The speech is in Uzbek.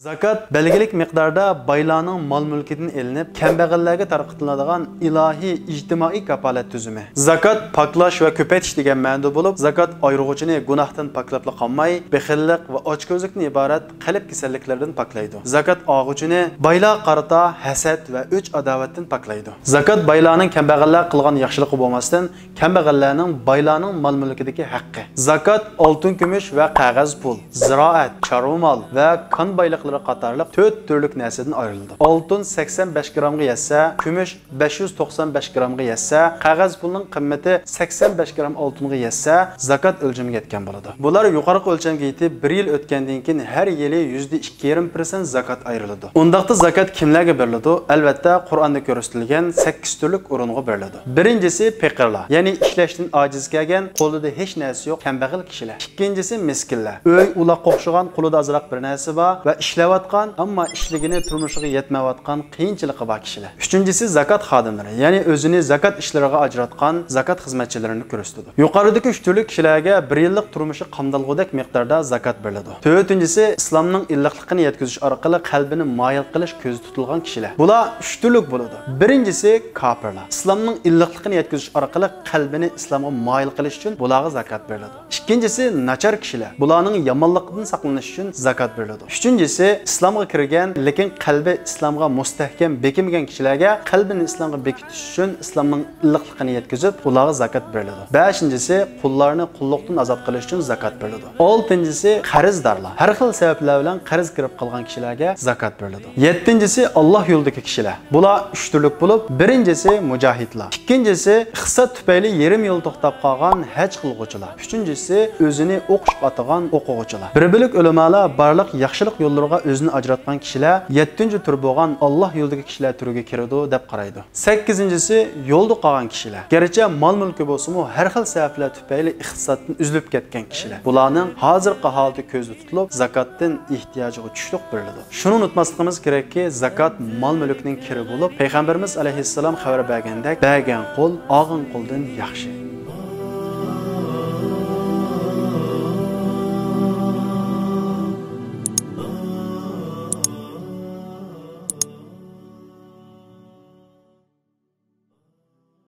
Zakat belgilik miqdarda baylarning mol-mulkidan elinib, kambag'allarga tarqatiladigan ilohiy ijtimoiy kafolat tuzumi. Zakat paklash va ko'paytish degan ma'noda bo'lib, zakat ayrug'uchini gunohdan paklabla qolmay, bexillik va ochko'zlikdan iborat qalb kasalliklaridan paklaydi. Zakat og'uchini baylar qarata hasad va o'ch adovatdan paklaydi. Zakat baylarning kambag'allar qilgan yaxshiligi bo'lmasdan, kambag'allarning baylarning mol-mulkidagi haqqi. Zakat oltin, kumush va qog'oz pul, ziroat, chorva mol va kon bayliqlari qatarlıq 4 türlük narsadan ayrıldı. Altın 85 gramga yetsa, kumush 595 gramga yetsa, qog'oz pulning qimmati 85 gram oltinga yetsa, zakat o'lchamiga yetgan bo'ladi. Bular yuqori o'lchamga yetib, 1 yil o'tgandan keyin har yili %2,5% zakat ayriladi. Undaqda zakat kimlarga beriladi? Albatta, Qur'onda ko'rsatilgan 8 turlik o'ringa beriladi. Birinchisi faqirlar, ya'ni ishlashdan ojiz kelgan, qo'lida hech narsa yo'q kambag'al kishilar. Ikkinchisi miskinlar, o'y uloq qo'shgan, qo'lida azroq bir narsa bor va ishlayotgan, ammo ishligini turmushiga yetmayotgan qiyinchiligi bor kishilar. Uchinchisi zakat xodimlari, ya'ni o'zini zakat ishlariga ajratgan zakat xizmatchilarini ko'rsatadi. Yuqoridagi 3 turlik kishilarga 1 yillik turmushi qamdalg'udek miqdorda zakat beriladi. To'rtinchisi islomning illiqligini yetkazish orqali qalbini moyil qilish ko'zda tutilgan kishilar. Bular 3 turlik bo'ladi. Birinchisi kofirlar. Islomning illiqligini yetkazish orqali qalbini islomga moyil qilish uchun bularga zakat beriladi. Ikkinchisi nachar kishilar. Bularning yomonligidan saqlanish uchun zakat beriladi. Uchinchisi islomga kirgan, lekin qalbi islomga mustahkam bekilmagan kishilarga qalbini islomga bekitish uchun islomning illiqligini yetkazib, ularga zakat beriladi. Beshinchisi qullarni qulluqdan ozod qilish uchun zakat beriladi. Oltinchisi qarzdorlar. Har xil sabablar bilan qarz kirib qolgan kishilarga zakat beriladi. Yettinchisi Alloh yo'lidagi kishilar. Bular 3 turlik bo'lib, birinchisi mujohidlar. Ikkinchisi iqtisod tufayli yarim yo'l to'xtab qolgan haj qilguvchilar. Uchinchisi o'zini o'qishga atagan o'quvchilar. Bir-birlik ulamolar barliq yaxshilik yo'llariga o'zini ajratgan kishilar 7-tur bo'lgan Alloh yo'lidagi kishilar turiga kiradi deb qaraydi. 8-si yo'lda qolgan kishilar. Garchi mol-mulki bo'lsa-mu, har xil sabablar tufayli iqtisoddan uzilib ketgan kishilar. Bularning hozirgi holati ko'zda tutilib, zakatdan ehtiyojiga tushliq beriladi. Shuni unutmasligimiz kerakki, zakat mol-mulkning kiri bo'lib, payg'ambarimiz alayhissalom xabar bergandek, bergan qo'l og'in qo'ldan yaxshi.